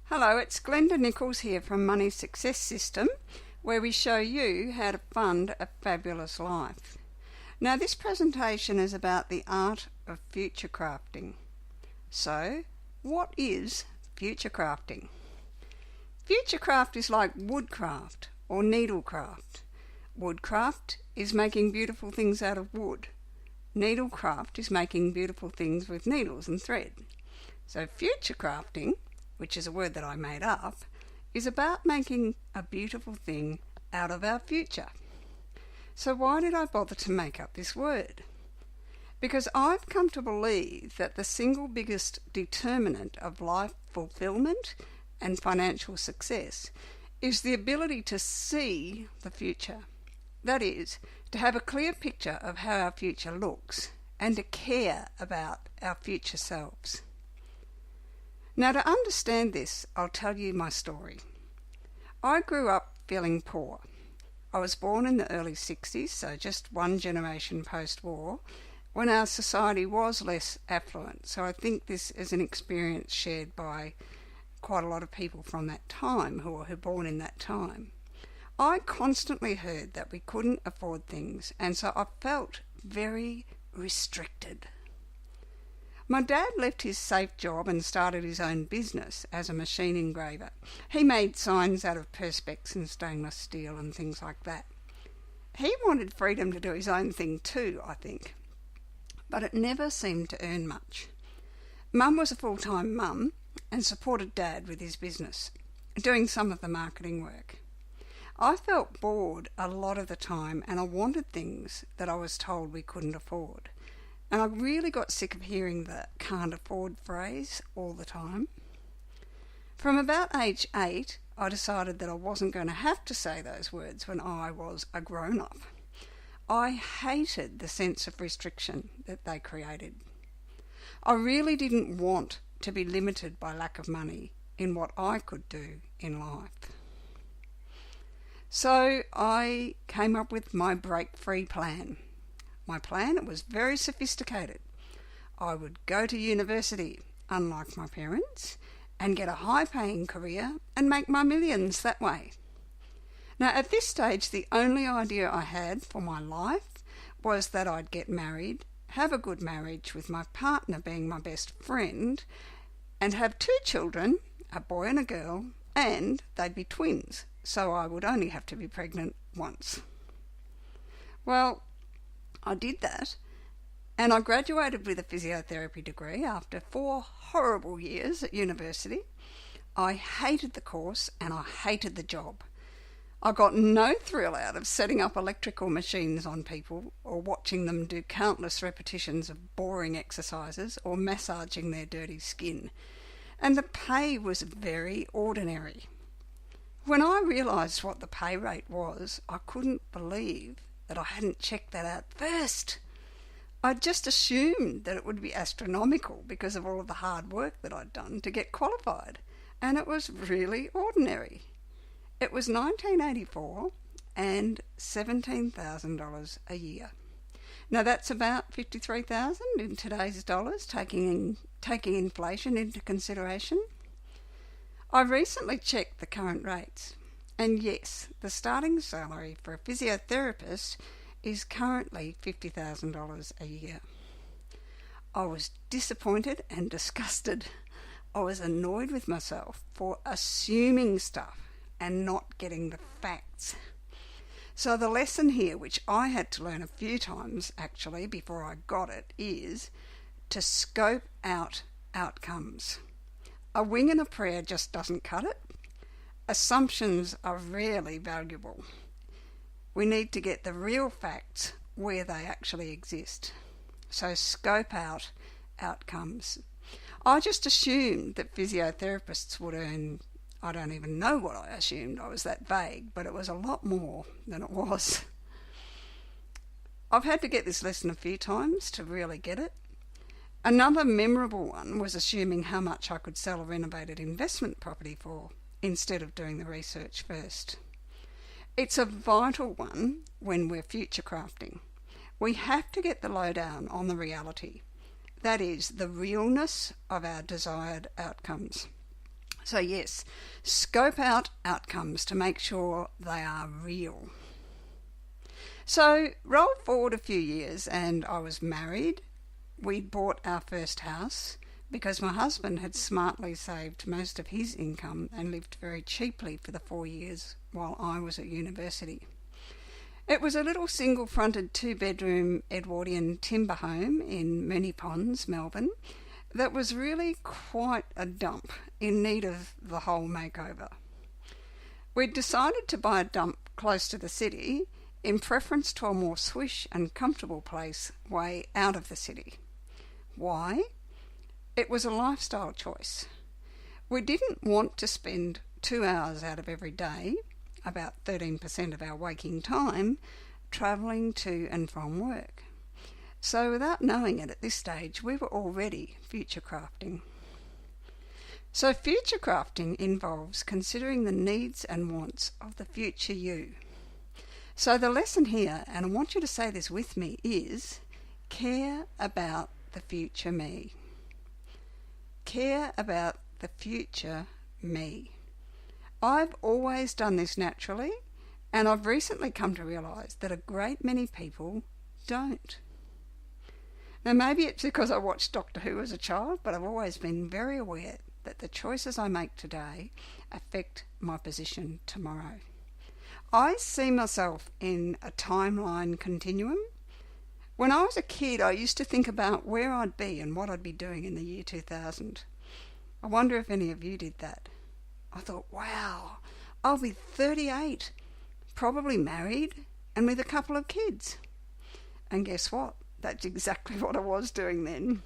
Hello, it's Glenda Nicholls here from Money Success System, where we show you how to fund a fabulous life. Now, this presentation is about the art of future crafting. So, what is future crafting? Futurecraft is like woodcraft or needlecraft. Woodcraft is making beautiful things out of wood. Needlecraft is making beautiful things with needles and thread. So future crafting, which is a word that I made up, is about making a beautiful thing out of our future. So why did I bother to make up this word? Because I've come to believe that the single biggest determinant of life fulfillment and financial success is the ability to see the future. That is, to have a clear picture of how our future looks and to care about our future selves. Now, to understand this, I'll tell you my story. I grew up feeling poor. I was born in the early 60s, so just one generation post-war, when our society was less affluent. So I think this is an experience shared by quite a lot of people from that time who were born in that time. I constantly heard that we couldn't afford things, and so I felt very restricted. My dad left his safe job and started his own business as a machine engraver. He made signs out of perspex and stainless steel and things like that. He wanted freedom to do his own thing too, I think, but it never seemed to earn much. Mum was a full-time mum and supported Dad with his business, doing some of the marketing work. I felt bored a lot of the time and I wanted things that I was told we couldn't afford. And I really got sick of hearing the can't afford phrase all the time. From about age 8, I decided that I wasn't going to have to say those words when I was a grown-up. I hated the sense of restriction that they created. I really didn't want to be limited by lack of money in what I could do in life. So I came up with my break-free plan. My plan was very sophisticated. I would go to university, unlike my parents, and get a high-paying career and make my millions that way. Now, at this stage, the only idea I had for my life was that I'd get married, have a good marriage with my partner being my best friend, and have 2 children, a boy and a girl, and they'd be twins, so I would only have to be pregnant once. Well, I did that, and I graduated with a physiotherapy degree after 4 horrible years at university. I hated the course and I hated the job. I got no thrill out of setting up electrical machines on people or watching them do countless repetitions of boring exercises or massaging their dirty skin. And the pay was very ordinary. When I realised what the pay rate was, I couldn't believe that I hadn't checked that out first. I just assumed that it would be astronomical because of all of the hard work that I'd done to get qualified, and it was really ordinary. It was 1984 and $17,000 a year. Now that's about $53,000 in today's dollars, taking inflation into consideration. I recently checked the current rates. And yes, the starting salary for a physiotherapist is currently $50,000 a year. I was disappointed and disgusted. I was annoyed with myself for assuming stuff and not getting the facts. So the lesson here, which I had to learn a few times actually before I got it, is to scope out outcomes. A wing and a prayer just doesn't cut it. Assumptions are rarely valuable. We need to get the real facts where they actually exist. So scope out outcomes. I just assumed that physiotherapists would earn, I don't even know what I assumed, I was that vague, but it was a lot more than it was. I've had to get this lesson a few times to really get it. Another memorable one was assuming how much I could sell a renovated investment property for, instead of doing the research first. It's a vital one when we're future crafting. We have to get the lowdown on the reality. That is, the realness of our desired outcomes. So yes, scope out outcomes to make sure they are real. So roll forward a few years and I was married. We'd bought our first house because my husband had smartly saved most of his income and lived very cheaply for the 4 years while I was at university. It was a little single-fronted 2-bedroom Edwardian timber home in Moonee Ponds, Melbourne, that was really quite a dump in need of the whole makeover. We'd decided to buy a dump close to the city in preference to a more swish and comfortable place way out of the city. Why? It was a lifestyle choice. We didn't want to spend 2 hours out of every day, about 13% of our waking time, travelling to and from work. So without knowing it at this stage, we were already futurecrafting. So futurecrafting involves considering the needs and wants of the future you. So the lesson here, and I want you to say this with me, is care about the future me. Care about the future me. I've always done this naturally, and I've recently come to realise that a great many people don't. Now maybe it's because I watched Doctor Who as a child, but I've always been very aware that the choices I make today affect my position tomorrow. I see myself in a timeline continuum. When I was a kid, I used to think about where I'd be and what I'd be doing in the year 2000. I wonder if any of you did that. I thought, wow, I'll be 38, probably married and with a couple of kids. And guess what? That's exactly what I was doing then.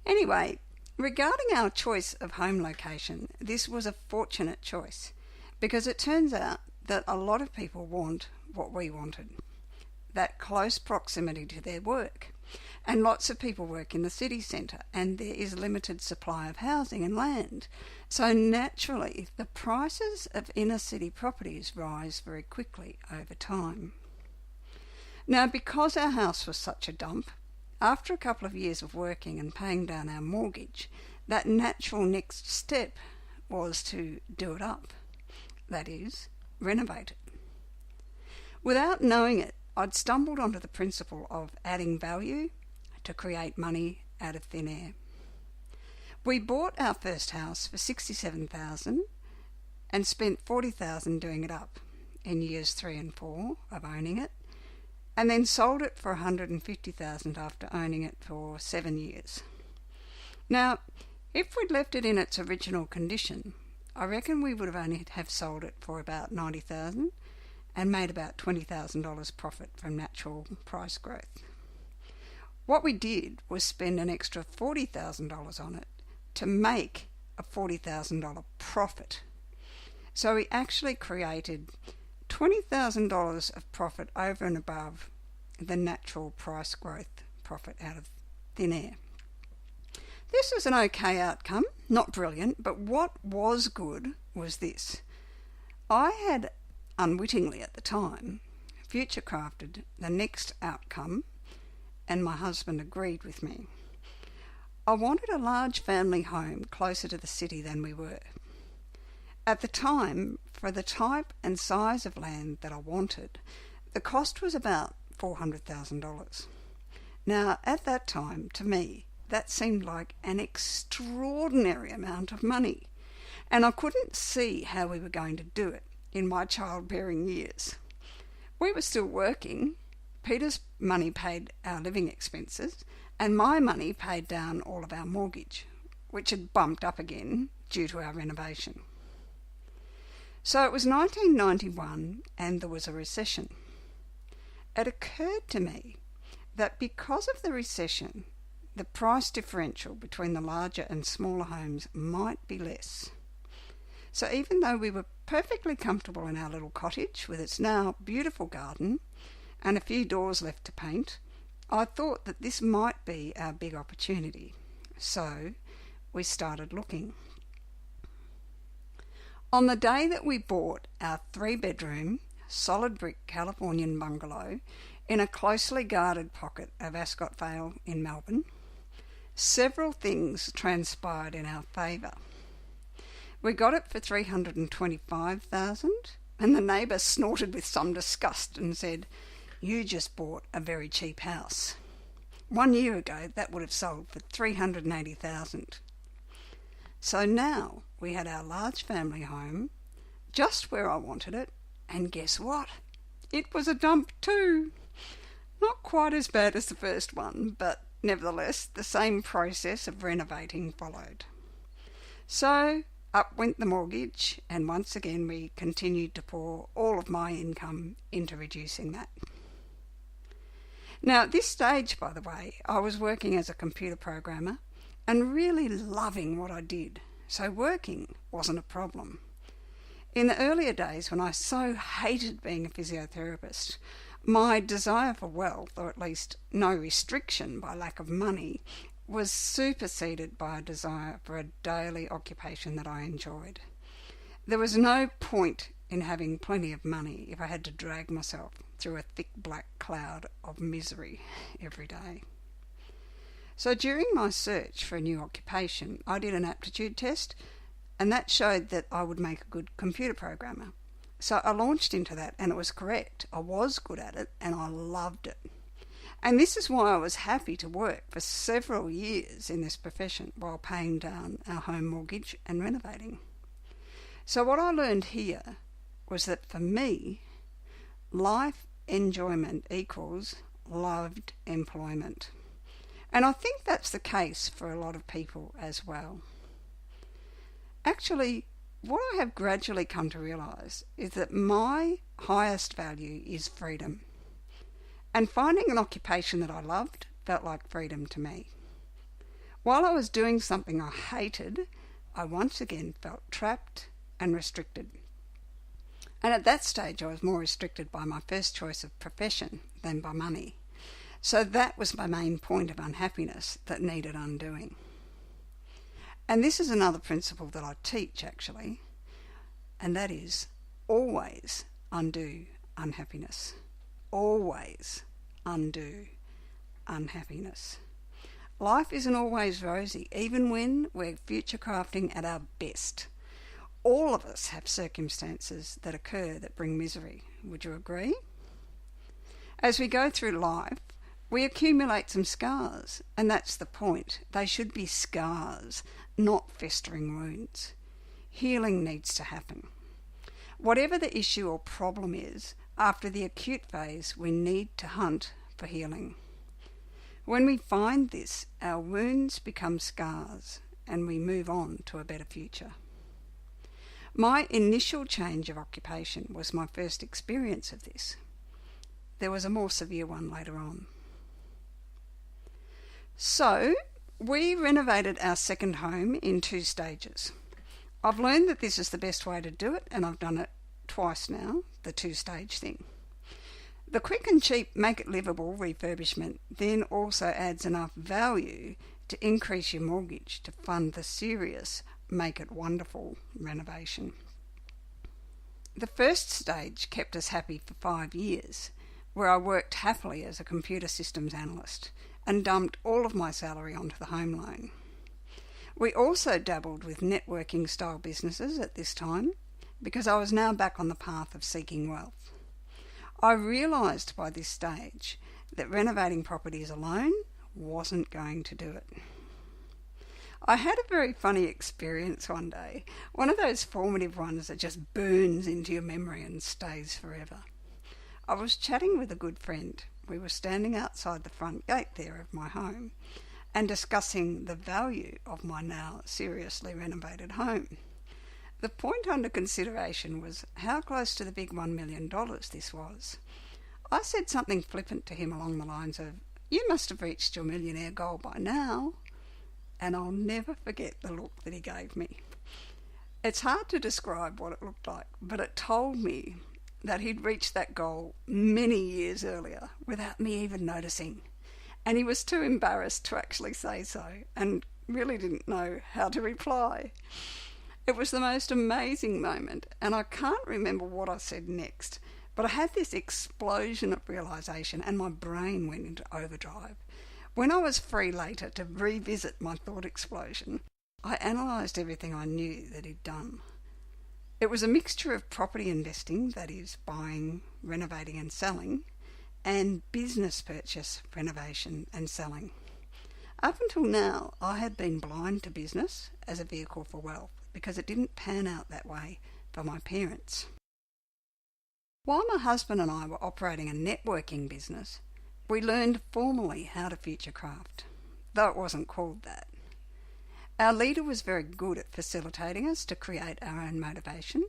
Anyway, regarding our choice of home location, this was a fortunate choice because it turns out that a lot of people want what we wanted. That close proximity to their work. And lots of people work in the city centre and there is limited supply of housing and land. So naturally, the prices of inner city properties rise very quickly over time. Now, because our house was such a dump, after a couple of years of working and paying down our mortgage, that natural next step was to do it up. That is, renovate it. Without knowing it, I'd stumbled onto the principle of adding value to create money out of thin air. We bought our first house for $67,000 and spent $40,000 doing it up in years 3 and 4 of owning it, and then sold it for $150,000 after owning it for 7 years. Now, if we'd left it in its original condition, I reckon we would have only have sold it for about $90,000 and made about $20,000 profit from natural price growth. What we did was spend an extra $40,000 on it to make a $40,000 profit. So we actually created $20,000 of profit over and above the natural price growth profit out of thin air. This was an okay outcome, not brilliant, but what was good was this. I had unwittingly at the time futurecrafted the next outcome, and my husband agreed with me. I wanted a large family home closer to the city than we were. At the time, for the type and size of land that I wanted, the cost was about $400,000. Now, at that time, to me, that seemed like an extraordinary amount of money, and I couldn't see how we were going to do it in my childbearing years. We were still working. Peter's money paid our living expenses, and my money paid down all of our mortgage, which had bumped up again due to our renovation. So it was 1991 and there was a recession. It occurred to me that because of the recession, the price differential between the larger and smaller homes might be less. So even though we were perfectly comfortable in our little cottage with its now beautiful garden and a few doors left to paint, I thought that this might be our big opportunity. So we started looking. On the day that we bought our 3-bedroom, solid brick Californian bungalow in a closely guarded pocket of Ascot Vale in Melbourne, several things transpired in our favour. We got it for $325,000, and the neighbour snorted with some disgust and said, "You just bought a very cheap house. 1 year ago that would have sold for $380,000. So now we had our large family home, just where I wanted it, and guess what? It was a dump too. Not quite as bad as the first one, but nevertheless the same process of renovating followed. So up went the mortgage, and once again we continued to pour all of my income into reducing that. Now at this stage, by the way, I was working as a computer programmer and really loving what I did, so working wasn't a problem. In the earlier days when I so hated being a physiotherapist, my desire for wealth, or at least no restriction by lack of money, was superseded by a desire for a daily occupation that I enjoyed. There was no point in having plenty of money if I had to drag myself through a thick black cloud of misery every day. So during my search for a new occupation, I did an aptitude test, and that showed that I would make a good computer programmer. So I launched into that, and it was correct. I was good at it, and I loved it. And this is why I was happy to work for several years in this profession while paying down our home mortgage and renovating. So what I learned here was that for me, life enjoyment equals loved employment. And I think that's the case for a lot of people as well. Actually, what I have gradually come to realise is that my highest value is freedom. And finding an occupation that I loved felt like freedom to me. While I was doing something I hated, I once again felt trapped and restricted. And at that stage I was more restricted by my first choice of profession than by money. So that was my main point of unhappiness that needed undoing. And this is another principle that I teach actually, and that is always undo unhappiness. Always undo unhappiness. Life isn't always rosy, even when we're futurecrafting at our best. All of us have circumstances that occur that bring misery. Would you agree? As we go through life, we accumulate some scars, and that's the point. They should be scars, not festering wounds. Healing needs to happen. Whatever the issue or problem is, after the acute phase, we need to hunt for healing. When we find this, our wounds become scars and we move on to a better future. My initial change of occupation was my first experience of this. There was a more severe one later on. So, we renovated our second home in 2 stages. I've learned that this is the best way to do it, and I've done it twice now, the 2-stage thing. The quick and cheap make it livable refurbishment then also adds enough value to increase your mortgage to fund the serious make it wonderful renovation. The first stage kept us happy for 5 years, where I worked happily as a computer systems analyst and dumped all of my salary onto the home loan. We also dabbled with networking style businesses at this time because I was now back on the path of seeking wealth. I realised by this stage that renovating properties alone wasn't going to do it. I had a very funny experience one day, one of those formative ones that just burns into your memory and stays forever. I was chatting with a good friend. We were standing outside the front gate there of my home and discussing the value of my now seriously renovated home. The point under consideration was how close to the big $1 million this was. I said something flippant to him along the lines of, "You must have reached your millionaire goal by now." And I'll never forget the look that he gave me. It's hard to describe what it looked like, but it told me that he'd reached that goal many years earlier without me even noticing. And he was too embarrassed to actually say so and really didn't know how to reply. It was the most amazing moment, and I can't remember what I said next, but I had this explosion of realisation and my brain went into overdrive. When I was free later to revisit my thought explosion, I analysed everything I knew that he'd done. It was a mixture of property investing, that is, buying, renovating and selling, and business purchase, renovation and selling. Up until now, I had been blind to business as a vehicle for wealth because it didn't pan out that way for my parents. While my husband and I were operating a networking business, we learned formally how to futurecraft, though it wasn't called that. Our leader was very good at facilitating us to create our own motivation,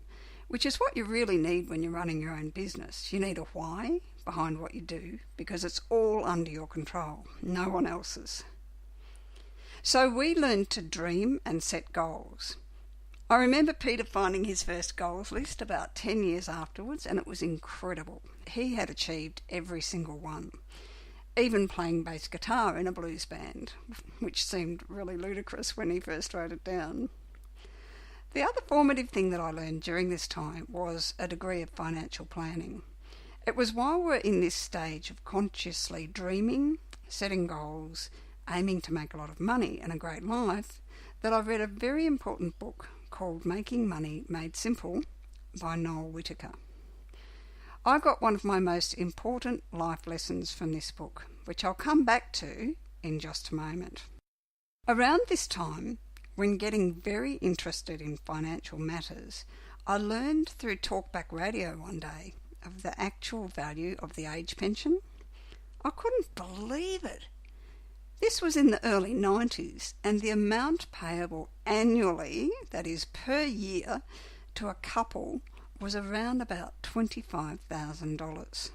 which is what you really need when you're running your own business. You need a why behind what you do because it's all under your control, no one else's. So we learned to dream and set goals. I remember Peter finding his first goals list about 10 years afterwards, and it was incredible. He had achieved every single one, even playing bass guitar in a blues band, which seemed really ludicrous when he first wrote it down. The other formative thing that I learned during this time was a degree of financial planning. It was while we're in this stage of consciously dreaming, setting goals, aiming to make a lot of money and a great life, that I read a very important book called Making Money Made Simple by Noel Whittaker. I got one of my most important life lessons from this book, which I'll come back to in just a moment. Around this time, when getting very interested in financial matters, I learned through talkback radio one day of the actual value of the age pension. I couldn't believe it. This was in the early 90s, and the amount payable annually, that is per year, to a couple was around about $25,000.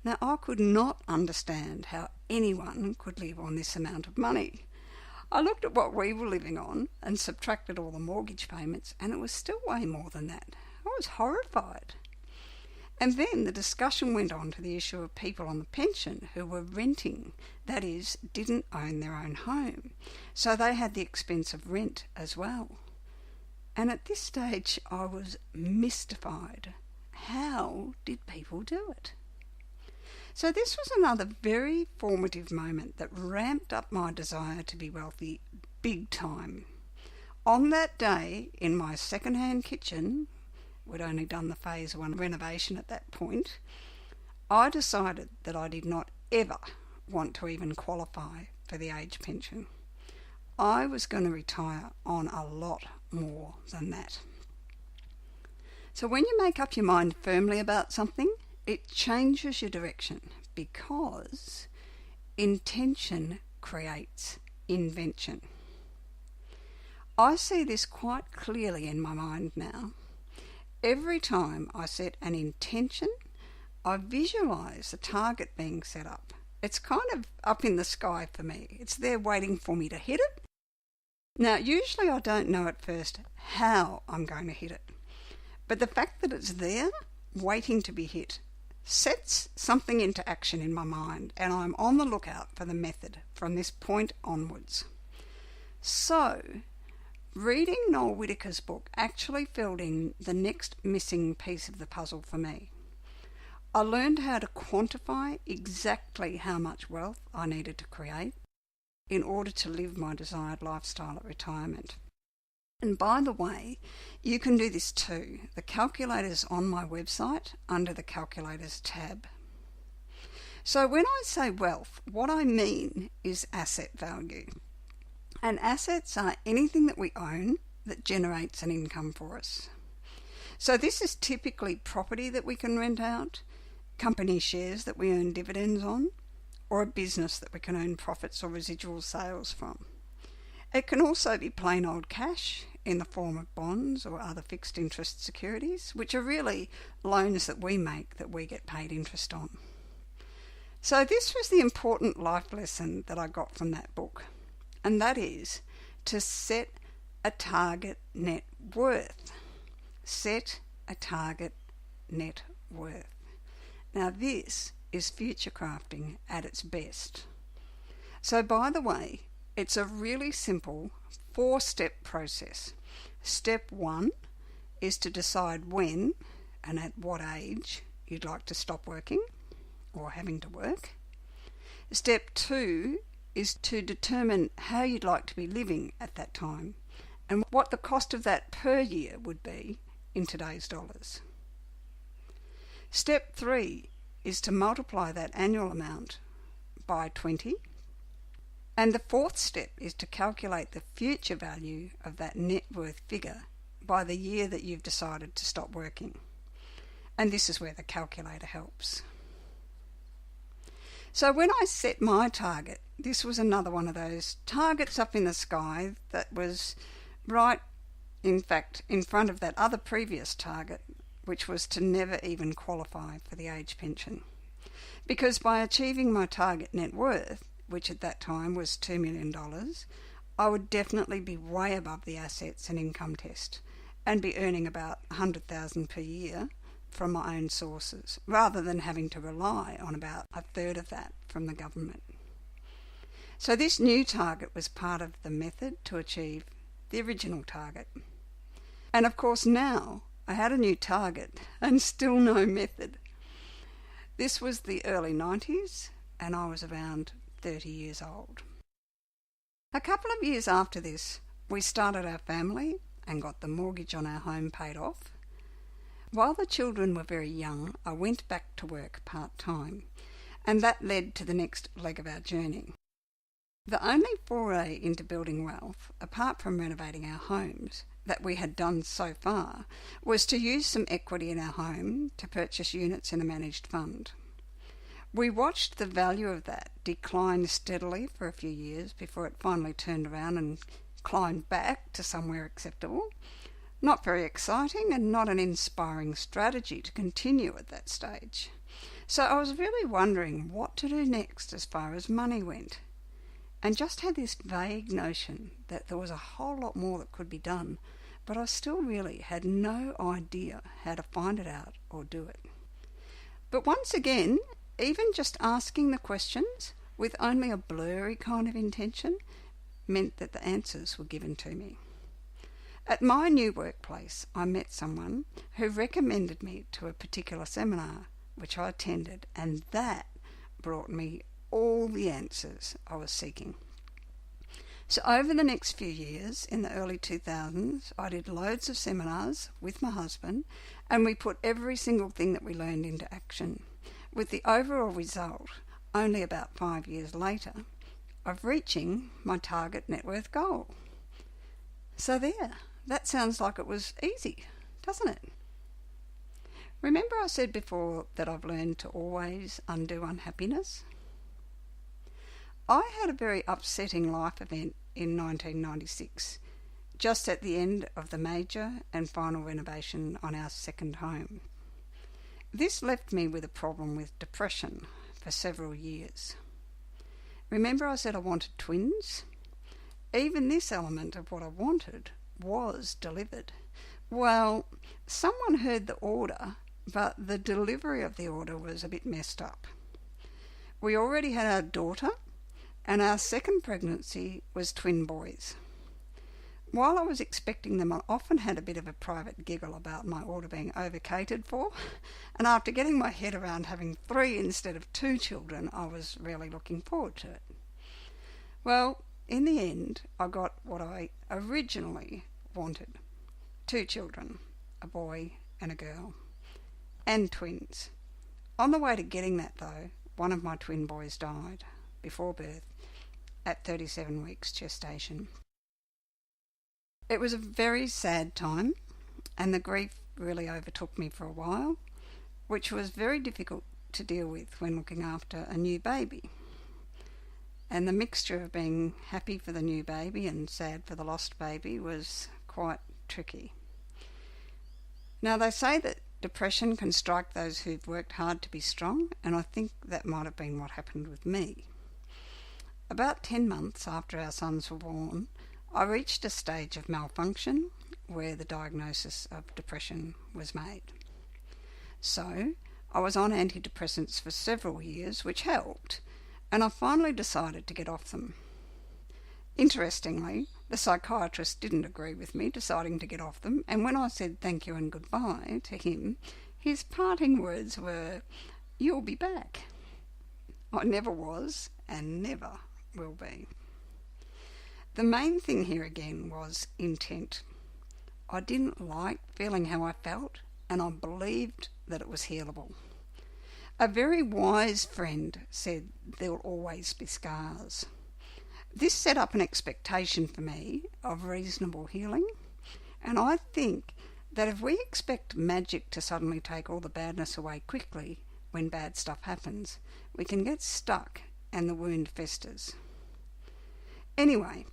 Now, I could not understand how anyone could live on this amount of money. I looked at what we were living on and subtracted all the mortgage payments, and it was still way more than that. I was horrified. And then the discussion went on to the issue of people on the pension who were renting, that is, didn't own their own home, so they had the expense of rent as well. And at this stage I was mystified. How did people do it? So this was another very formative moment that ramped up my desire to be wealthy big time. On that day, in my second-hand kitchen, we'd only done the phase 1 renovation at that point, I decided that I did not ever want to even qualify for the age pension. I was going to retire on a lot more than that. So when you make up your mind firmly about something, it changes your direction because intention creates invention. I see this quite clearly in my mind now. Every time I set an intention, I visualise the target being set up. It's kind of up in the sky for me. It's there waiting for me to hit it. Now, usually I don't know at first how I'm going to hit it, but the fact that it's there, waiting to be hit, sets something into action in my mind, and I'm on the lookout for the method from this point onwards. So, reading Noel Whittaker's book actually filled in the next missing piece of the puzzle for me. I learned how to quantify exactly how much wealth I needed to create in order to live my desired lifestyle at retirement. And by the way, you can do this too. The calculator's on my website under the Calculators tab. So when I say wealth, what I mean is asset value. And assets are anything that we own that generates an income for us. So this is typically property that we can rent out, company shares that we earn dividends on, or a business that we can earn profits or residual sales from. It can also be plain old cash in the form of bonds or other fixed interest securities, which are really loans that we make that we get paid interest on. So this was the important life lesson that I got from that book, and that is to set a target net worth. Set a target net worth. Now this is Futurecrafting at its best. So by the way, it's a really simple 4-step process. Step 1 is to decide when and at what age you'd like to stop working or having to work. Step 2 is to determine how you'd like to be living at that time and what the cost of that per year would be in today's dollars. Step 3 is to multiply that annual amount by 20. And the fourth step is to calculate the future value of that net worth figure by the year that you've decided to stop working. And this is where the calculator helps. So when I set my target, this was another one of those targets up in the sky that was right, in fact, in front of that other previous target, which was to never even qualify for the age pension. Because by achieving my target net worth, which at that time was $2 million, I would definitely be way above the assets and income test and be earning about $100,000 per year from my own sources, rather than having to rely on about a third of that from the government. So this new target was part of the method to achieve the original target. And of course now I had a new target and still no method. This was the early 90s and I was around 30 years old. A couple of years after this, we started our family and got the mortgage on our home paid off. While the children were very young, I went back to work part-time, and that led to the next leg of our journey. The only foray into building wealth, apart from renovating our homes, that we had done so far, was to use some equity in our home to purchase units in a managed fund. We watched the value of that decline steadily for a few years before it finally turned around and climbed back to somewhere acceptable. Not very exciting and not an inspiring strategy to continue at that stage. So I was really wondering what to do next as far as money went, and just had this vague notion that there was a whole lot more that could be done, but I still really had no idea how to find it out or do it. But once again, even just asking the questions with only a blurry kind of intention meant that the answers were given to me. At my new workplace, I met someone who recommended me to a particular seminar, which I attended, and that brought me all the answers I was seeking. So over the next few years, in the early 2000s, I did loads of seminars with my husband, and we put every single thing that we learned into action, with the overall result, only about 5 years later, of reaching my target net worth goal. So there. That sounds like it was easy, doesn't it? Remember I said before that I've learned to always undo unhappiness? I had a very upsetting life event in 1996, just at the end of the major and final renovation on our second home. This left me with a problem with depression for several years. Remember I said I wanted twins? Even this element of what I wanted was delivered. Well, someone heard the order, but the delivery of the order was a bit messed up. We already had our daughter, and our second pregnancy was twin boys. While I was expecting them, I often had a bit of a private giggle about my order being over-catered for, and after getting my head around having 3 instead of 2 children, I was really looking forward to it. Well, in the end, I got what I originally wanted. 2 children, a boy and a girl, and twins. On the way to getting that, though, one of my twin boys died before birth at 37 weeks gestation. It was a very sad time, and the grief really overtook me for a while, which was very difficult to deal with when looking after a new baby. And the mixture of being happy for the new baby and sad for the lost baby was quite tricky. Now, they say that depression can strike those who've worked hard to be strong, and I think that might have been what happened with me. About 10 months after our sons were born, I reached a stage of malfunction where the diagnosis of depression was made. So, I was on antidepressants for several years, which helped, and I finally decided to get off them. Interestingly, the psychiatrist didn't agree with me deciding to get off them, and when I said thank you and goodbye to him, his parting words were, "You'll be back." I never was and never will be. The main thing here again was intent. I didn't like feeling how I felt, and I believed that it was healable. A very wise friend said there will always be scars. This set up an expectation for me of reasonable healing, and I think that if we expect magic to suddenly take all the badness away quickly when bad stuff happens, we can get stuck and the wound festers. Anyway,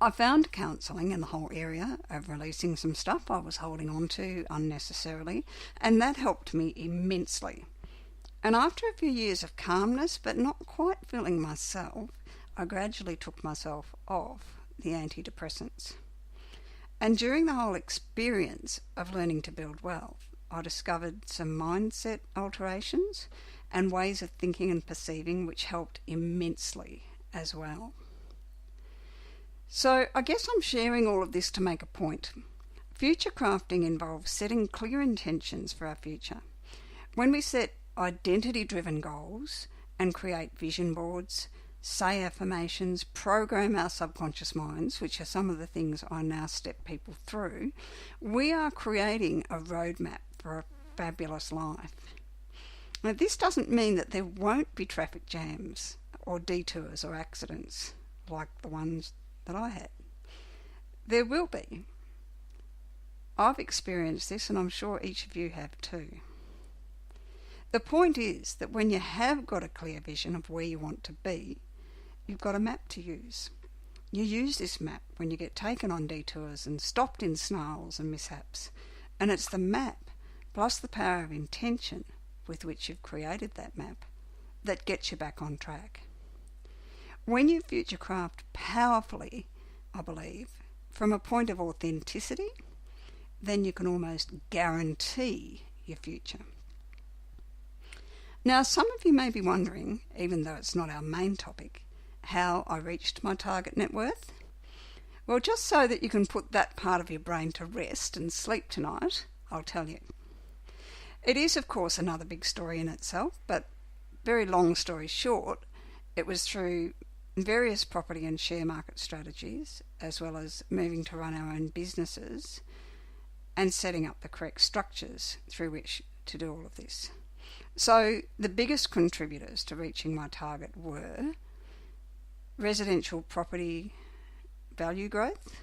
I found counselling in the whole area of releasing some stuff I was holding on to unnecessarily, and that helped me immensely. And after a few years of calmness but not quite feeling myself, I gradually took myself off the antidepressants. And during the whole experience of learning to build wealth, I discovered some mindset alterations and ways of thinking and perceiving which helped immensely as well. So I guess I'm sharing all of this to make a point. Futurecrafting involves setting clear intentions for our future. When we set identity-driven goals and create vision boards, say affirmations, program our subconscious minds, which are some of the things I now step people through, we are creating a roadmap for a fabulous life. Now, this doesn't mean that there won't be traffic jams or detours or accidents like the ones that I had. There will be. I've experienced this, and I'm sure each of you have too. The point is that when you have got a clear vision of where you want to be, you've got a map to use. You use this map when you get taken on detours and stopped in snarls and mishaps. And it's the map, plus the power of intention with which you've created that map, that gets you back on track. When you futurecraft powerfully, I believe, from a point of authenticity, then you can almost guarantee your future. Now, some of you may be wondering, even though it's not our main topic, how I reached my target net worth. Well, just so that you can put that part of your brain to rest and sleep tonight, I'll tell you. It is, of course, another big story in itself, but very long story short, it was through various property and share market strategies, as well as moving to run our own businesses and setting up the correct structures through which to do all of this. So the biggest contributors to reaching my target were residential property value growth,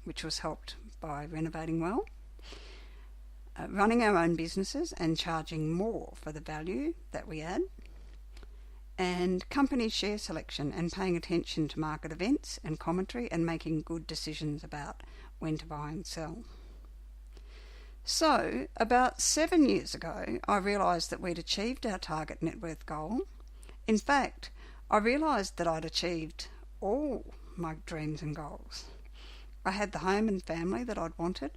which was helped by renovating well, running our own businesses and charging more for the value that we add, and company share selection and paying attention to market events and commentary and making good decisions about when to buy and sell. So, about 7 years ago, I realised that we'd achieved our target net worth goal. In fact, I realised that I'd achieved all my dreams and goals. I had the home and family that I'd wanted.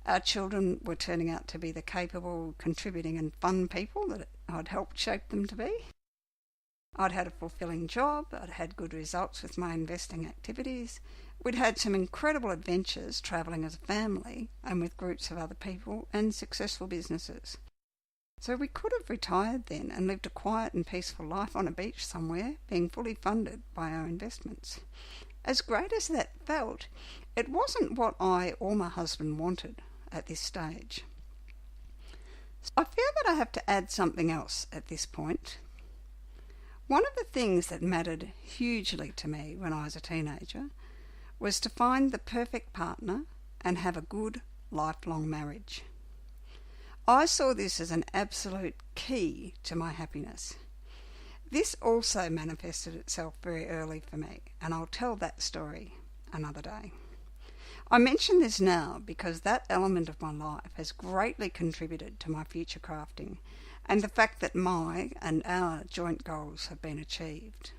Our children were turning out to be the capable, contributing and fun people that I'd helped shape them to be. I'd had a fulfilling job. I'd had good results with my investing activities. We'd had some incredible adventures travelling as a family and with groups of other people and successful businesses. So we could have retired then and lived a quiet and peaceful life on a beach somewhere, being fully funded by our investments. As great as that felt, it wasn't what I or my husband wanted at this stage. So I feel that I have to add something else at this point. One of the things that mattered hugely to me when I was a teenager was to find the perfect partner and have a good lifelong marriage. I saw this as an absolute key to my happiness. This also manifested itself very early for me, and I'll tell that story another day. I mention this now because that element of my life has greatly contributed to my future crafting and the fact that my and our joint goals have been achieved.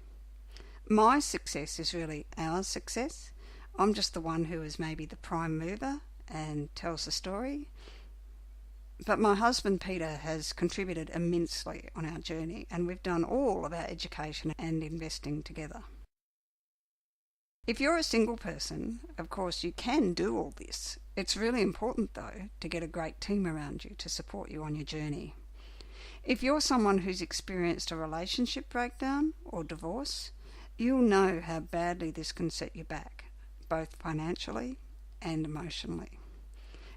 My success is really our success. I'm just the one who is maybe the prime mover and tells the story. But my husband Peter has contributed immensely on our journey, and we've done all of our education and investing together. If you're a single person, of course you can do all this. It's really important though to get a great team around you to support you on your journey. If you're someone who's experienced a relationship breakdown or divorce, you'll know how badly this can set you back, both financially and emotionally.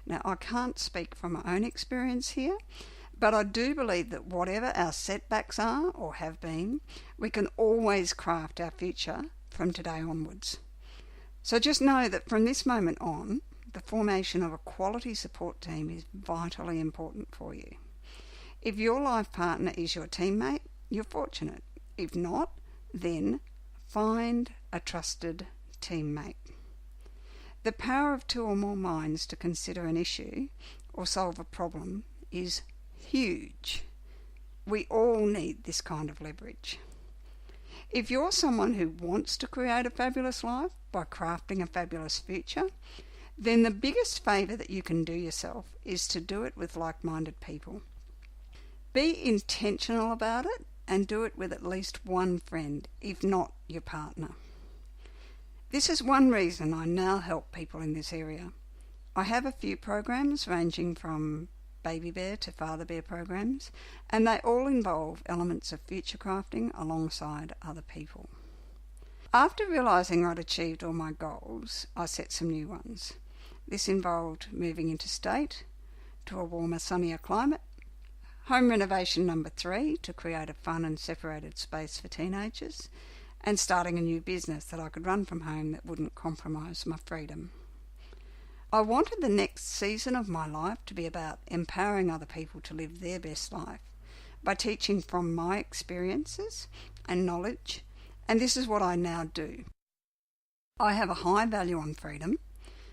Now, I can't speak from my own experience here, but I do believe that whatever our setbacks are or have been, we can always craft our future from today onwards. So just know that from this moment on, the formation of a quality support team is vitally important for you. If your life partner is your teammate, you're fortunate. If not, then find a trusted teammate. The power of two or more minds to consider an issue or solve a problem is huge. We all need this kind of leverage. If you're someone who wants to create a fabulous life by crafting a fabulous future, then the biggest favour that you can do yourself is to do it with like-minded people. Be intentional about it and do it with at least one friend, if not your partner. This is one reason I now help people in this area. I have a few programs ranging from baby bear to father bear programs, and they all involve elements of future crafting alongside other people. After realising I'd achieved all my goals, I set some new ones. This involved moving interstate to a warmer, sunnier climate, home renovation number 3 to create a fun and separated space for teenagers, and starting a new business that I could run from home that wouldn't compromise my freedom. I wanted the next season of my life to be about empowering other people to live their best life by teaching from my experiences and knowledge, and this is what I now do. I have a high value on freedom,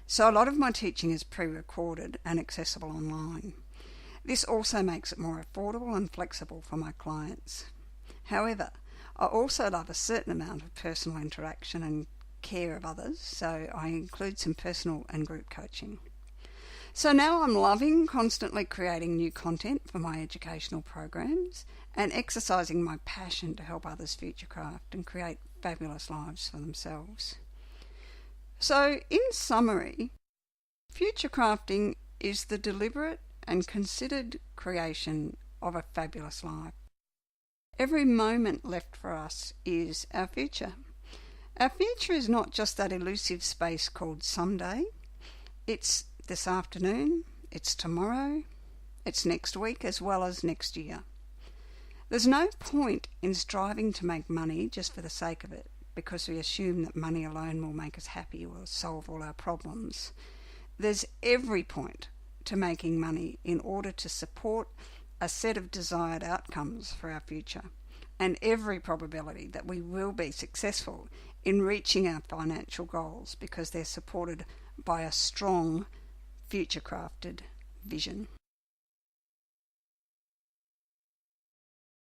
so a lot of my teaching is pre-recorded and accessible online. This also makes it more affordable and flexible for my clients. However, I also love a certain amount of personal interaction and care of others, so I include some personal and group coaching. So now I'm loving constantly creating new content for my educational programs and exercising my passion to help others futurecraft and create fabulous lives for themselves. So in summary, futurecrafting is the deliberate and considered creation of a fabulous life. Every moment left for us is our future. Our future is not just that elusive space called someday. It's this afternoon, it's tomorrow, it's next week as well as next year. There's no point in striving to make money just for the sake of it, because we assume that money alone will make us happy or solve all our problems. There's every point to making money in order to support a set of desired outcomes for our future, and every probability that we will be successful in reaching our financial goals because they're supported by a strong, future-crafted vision.